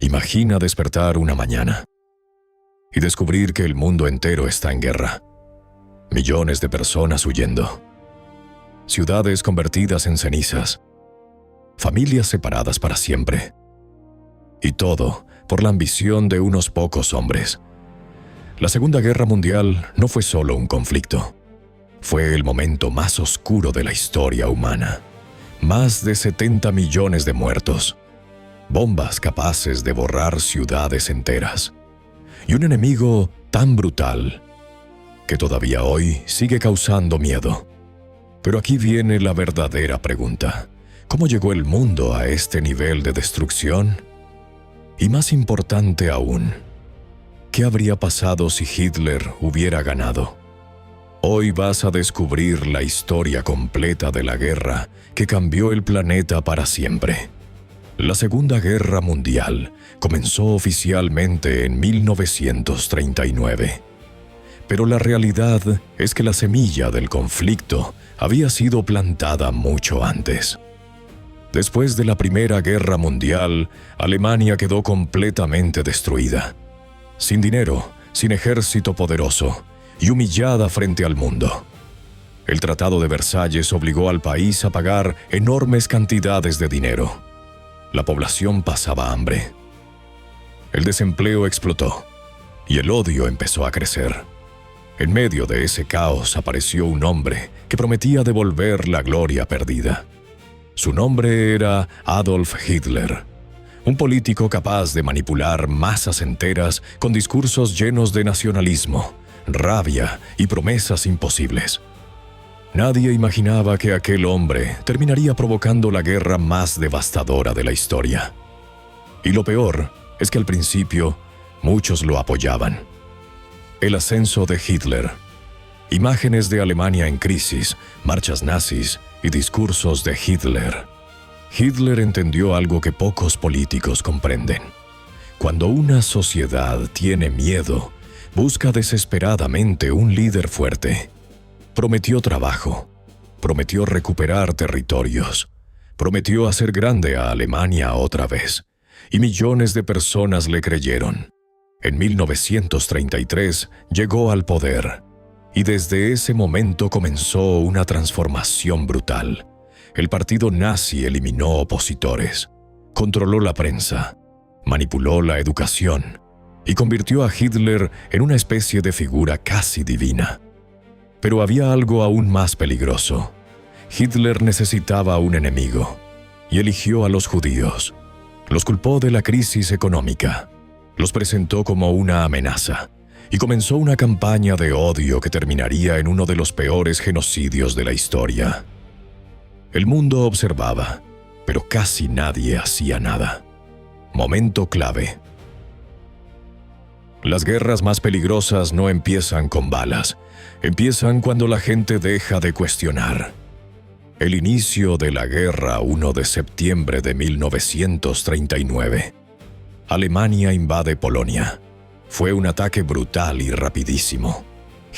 Imagina despertar una mañana y descubrir que el mundo entero está en guerra. Millones de personas huyendo. Ciudades convertidas en cenizas. Familias separadas para siempre. Y todo por la ambición de unos pocos hombres. La Segunda Guerra Mundial no fue solo un conflicto. Fue el momento más oscuro de la historia humana. Más de 70 millones de muertos. Bombas capaces de borrar ciudades enteras. Y un enemigo tan brutal que todavía hoy sigue causando miedo. Pero aquí viene la verdadera pregunta. ¿Cómo llegó el mundo a este nivel de destrucción? Y más importante aún, ¿qué habría pasado si Hitler hubiera ganado? Hoy vas a descubrir la historia completa de la guerra que cambió el planeta para siempre. La Segunda Guerra Mundial comenzó oficialmente en 1939. Pero la realidad es que la semilla del conflicto había sido plantada mucho antes. Después de la Primera Guerra Mundial, Alemania quedó completamente destruida. Sin dinero, sin ejército poderoso y humillada frente al mundo. El Tratado de Versalles obligó al país a pagar enormes cantidades de dinero. La población pasaba hambre. El desempleo explotó y el odio empezó a crecer. En medio de ese caos apareció un hombre que prometía devolver la gloria perdida. Su nombre era Adolf Hitler, un político capaz de manipular masas enteras con discursos llenos de nacionalismo, rabia y promesas imposibles. Nadie imaginaba que aquel hombre terminaría provocando la guerra más devastadora de la historia. Y lo peor es que al principio muchos lo apoyaban. El ascenso de Hitler, imágenes de Alemania en crisis, marchas nazis y discursos de Hitler. Hitler entendió algo que pocos políticos comprenden. Cuando una sociedad tiene miedo, busca desesperadamente un líder fuerte. Prometió trabajo, prometió recuperar territorios, prometió hacer grande a Alemania otra vez, y millones de personas le creyeron. En 1933 llegó al poder, y desde ese momento comenzó una transformación brutal. El partido nazi eliminó opositores, controló la prensa, manipuló la educación, y convirtió a Hitler en una especie de figura casi divina. Pero había algo aún más peligroso. Hitler necesitaba un enemigo, y eligió a los judíos. Los culpó de la crisis económica, los presentó como una amenaza, y comenzó una campaña de odio que terminaría en uno de los peores genocidios de la historia. El mundo observaba, pero casi nadie hacía nada. Momento clave. Las guerras más peligrosas no empiezan con balas, empiezan cuando la gente deja de cuestionar. El inicio de la guerra, 1 de septiembre de 1939. Alemania invade Polonia. Fue un ataque brutal y rapidísimo.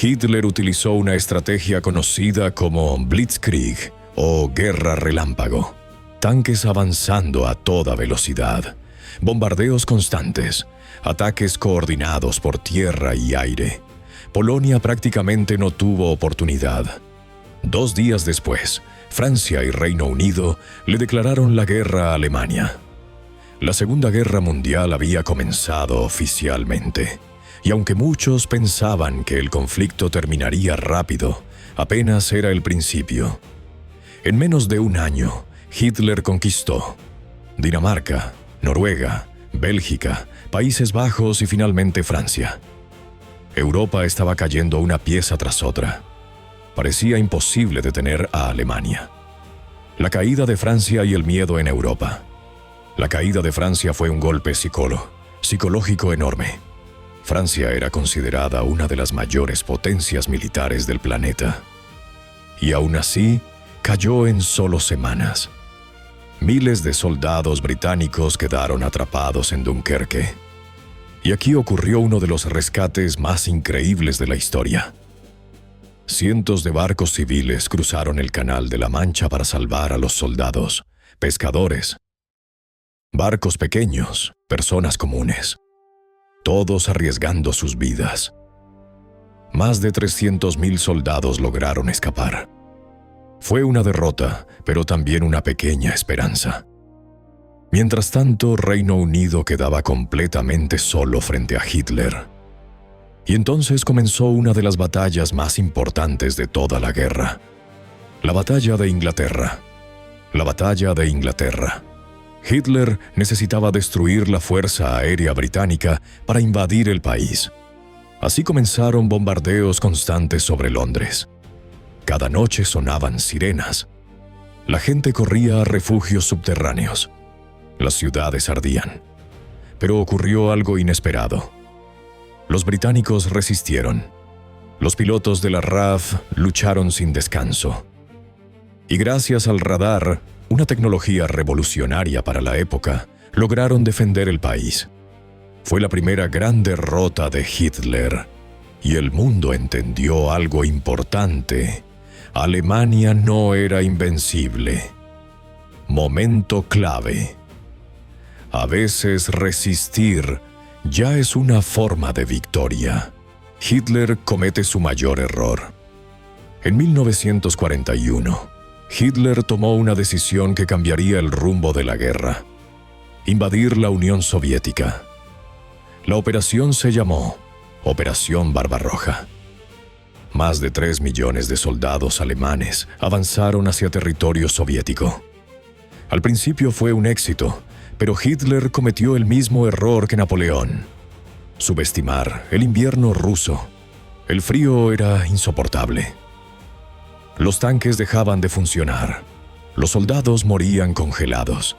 Hitler utilizó una estrategia conocida como Blitzkrieg o Guerra Relámpago. Tanques avanzando a toda velocidad, bombardeos constantes, ataques coordinados por tierra y aire. Polonia prácticamente no tuvo oportunidad. 2 días después, Francia y Reino Unido le declararon la guerra a Alemania. La Segunda Guerra Mundial había comenzado oficialmente, y aunque muchos pensaban que el conflicto terminaría rápido, apenas era el principio. En menos de un año, Hitler conquistó Dinamarca, Noruega, Bélgica, Países Bajos y finalmente Francia. Europa estaba cayendo una pieza tras otra. Parecía imposible detener a Alemania. La caída de Francia y el miedo en Europa. La caída de Francia fue un golpe psicológico enorme. Francia era considerada una de las mayores potencias militares del planeta. Y aún así, cayó en solo semanas. Miles de soldados británicos quedaron atrapados en Dunkerque. Y aquí ocurrió uno de los rescates más increíbles de la historia. Cientos de barcos civiles cruzaron el Canal de la Mancha para salvar a los soldados, pescadores Barcos pequeños, personas comunes, todos arriesgando sus vidas. Más de 300.000 soldados lograron escapar. Fue una derrota, pero también una pequeña esperanza. Mientras tanto, Reino Unido quedaba completamente solo frente a Hitler. Y entonces comenzó una de las batallas más importantes de toda la guerra. La batalla de Inglaterra. La batalla de Inglaterra. Hitler necesitaba destruir la fuerza aérea británica para invadir el país. Así comenzaron bombardeos constantes sobre Londres. Cada noche sonaban sirenas. La gente corría a refugios subterráneos. Las ciudades ardían. Pero ocurrió algo inesperado. Los británicos resistieron. Los pilotos de la RAF lucharon sin descanso. Y gracias al radar, una tecnología revolucionaria para la época, lograron defender el país. Fue la primera gran derrota de Hitler, y el mundo entendió algo importante. Alemania no era invencible. Momento clave. A veces resistir ya es una forma de victoria. Hitler comete su mayor error. En 1941, Hitler tomó una decisión que cambiaría el rumbo de la guerra: invadir la Unión Soviética. La operación se llamó Operación Barbarroja. Más de 3 millones de soldados alemanes avanzaron hacia territorio soviético. Al principio fue un éxito, pero Hitler cometió el mismo error que Napoleón: subestimar el invierno ruso. El frío era insoportable. Los tanques dejaban de funcionar. Los soldados morían congelados.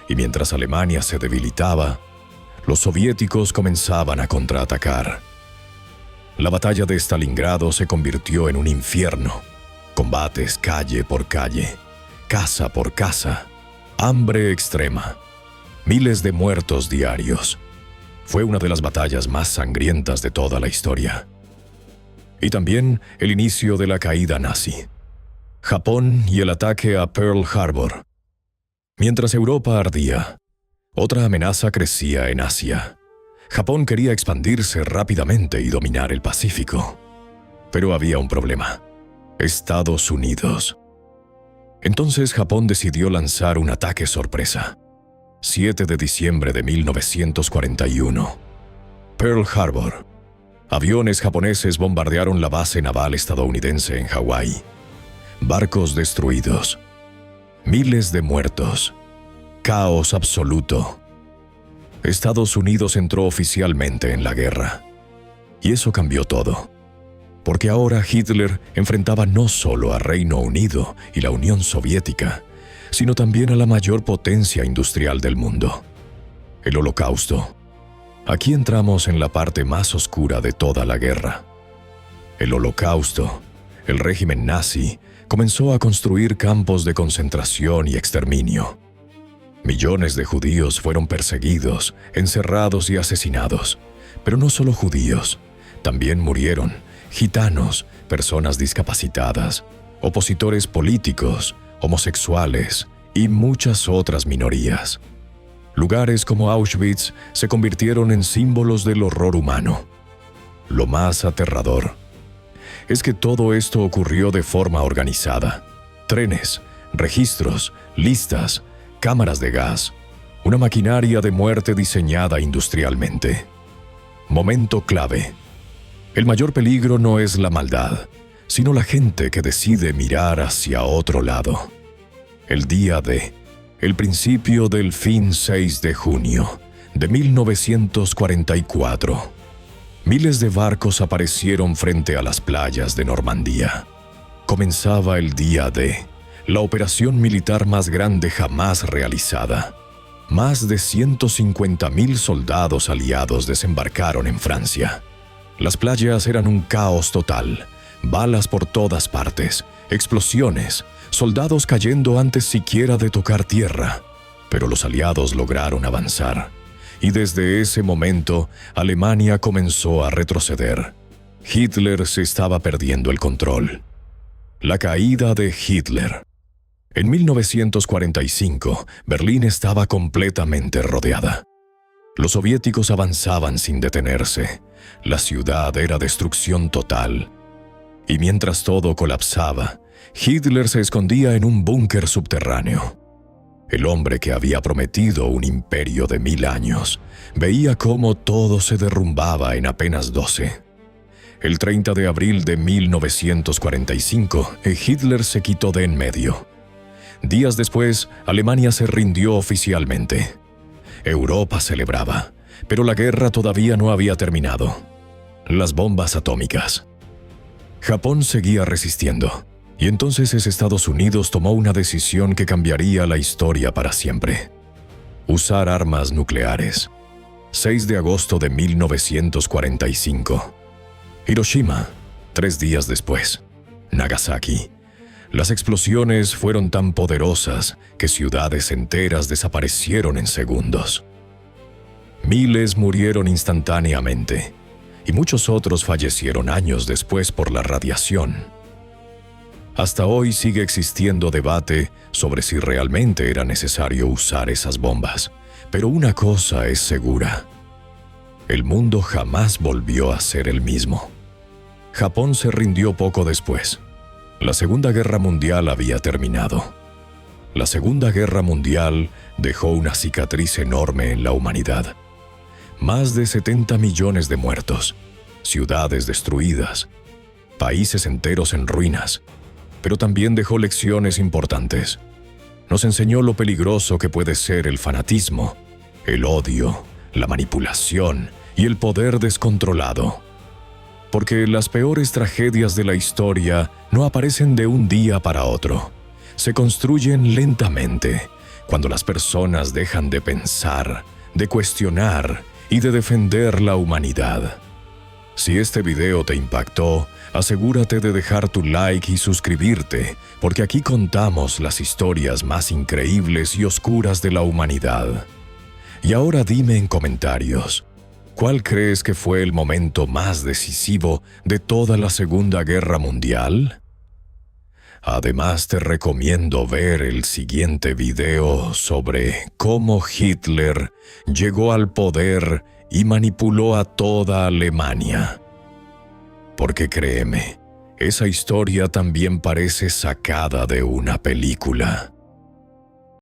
Y mientras Alemania se debilitaba, los soviéticos comenzaban a contraatacar. La batalla de Stalingrado se convirtió en un infierno. Combates calle por calle, casa por casa, hambre extrema, miles de muertos diarios. Fue una de las batallas más sangrientas de toda la historia. Y también el inicio de la caída nazi. Japón y el ataque a Pearl Harbor. Mientras Europa ardía, otra amenaza crecía en Asia. Japón quería expandirse rápidamente y dominar el Pacífico. Pero había un problema: Estados Unidos. Entonces Japón decidió lanzar un ataque sorpresa. 7 de diciembre de 1941. Pearl Harbor. Aviones japoneses bombardearon la base naval estadounidense en Hawái. Barcos destruidos. Miles de muertos. Caos absoluto. Estados Unidos entró oficialmente en la guerra. Y eso cambió todo. Porque ahora Hitler enfrentaba no solo a Reino Unido y la Unión Soviética, sino también a la mayor potencia industrial del mundo: el Holocausto. Aquí entramos en la parte más oscura de toda la guerra. El Holocausto, el régimen nazi, comenzó a construir campos de concentración y exterminio. Millones de judíos fueron perseguidos, encerrados y asesinados. Pero no solo judíos, también murieron gitanos, personas discapacitadas, opositores políticos, homosexuales y muchas otras minorías. Lugares como Auschwitz se convirtieron en símbolos del horror humano. Lo más aterrador es que todo esto ocurrió de forma organizada. Trenes, registros, listas, cámaras de gas, una maquinaria de muerte diseñada industrialmente. Momento clave. El mayor peligro no es la maldad, sino la gente que decide mirar hacia otro lado. El día D, el principio del fin 6 de junio de 1944. Miles de barcos aparecieron frente a las playas de Normandía. Comenzaba el día D, la operación militar más grande jamás realizada. Más de 150.000 soldados aliados desembarcaron en Francia. Las playas eran un caos total, balas por todas partes, explosiones, soldados cayendo antes siquiera de tocar tierra. Pero los aliados lograron avanzar. Y desde ese momento, Alemania comenzó a retroceder. Hitler se estaba perdiendo el control. La caída de Hitler. En 1945, Berlín estaba completamente rodeada. Los soviéticos avanzaban sin detenerse. La ciudad era destrucción total. Y mientras todo colapsaba, Hitler se escondía en un búnker subterráneo. El hombre que había prometido un imperio de 1000 años veía cómo todo se derrumbaba en apenas 12. El 30 de abril de 1945, Hitler se quitó de en medio. Días después, Alemania se rindió oficialmente. Europa celebraba, pero la guerra todavía no había terminado. Las bombas atómicas. Japón seguía resistiendo, y entonces Estados Unidos tomó una decisión que cambiaría la historia para siempre. Usar armas nucleares. 6 de agosto de 1945. Hiroshima, 3 días después. Nagasaki. Las explosiones fueron tan poderosas que ciudades enteras desaparecieron en segundos. Miles murieron instantáneamente, y muchos otros fallecieron años después por la radiación. Hasta hoy sigue existiendo debate sobre si realmente era necesario usar esas bombas, pero una cosa es segura: el mundo jamás volvió a ser el mismo. Japón se rindió poco después. La Segunda Guerra Mundial había terminado. La Segunda Guerra Mundial dejó una cicatriz enorme en la humanidad. Más de 70 millones de muertos, ciudades destruidas, países enteros en ruinas, pero también dejó lecciones importantes. Nos enseñó lo peligroso que puede ser el fanatismo, el odio, la manipulación y el poder descontrolado. Porque las peores tragedias de la historia no aparecen de un día para otro. Se construyen lentamente, cuando las personas dejan de pensar, de cuestionar y de defender la humanidad. Si este video te impactó, asegúrate de dejar tu like y suscribirte, porque aquí contamos las historias más increíbles y oscuras de la humanidad. Y ahora dime en comentarios, ¿cuál crees que fue el momento más decisivo de toda la Segunda Guerra Mundial? Además, te recomiendo ver el siguiente video sobre cómo Hitler llegó al poder y manipuló a toda Alemania. Porque créeme, esa historia también parece sacada de una película.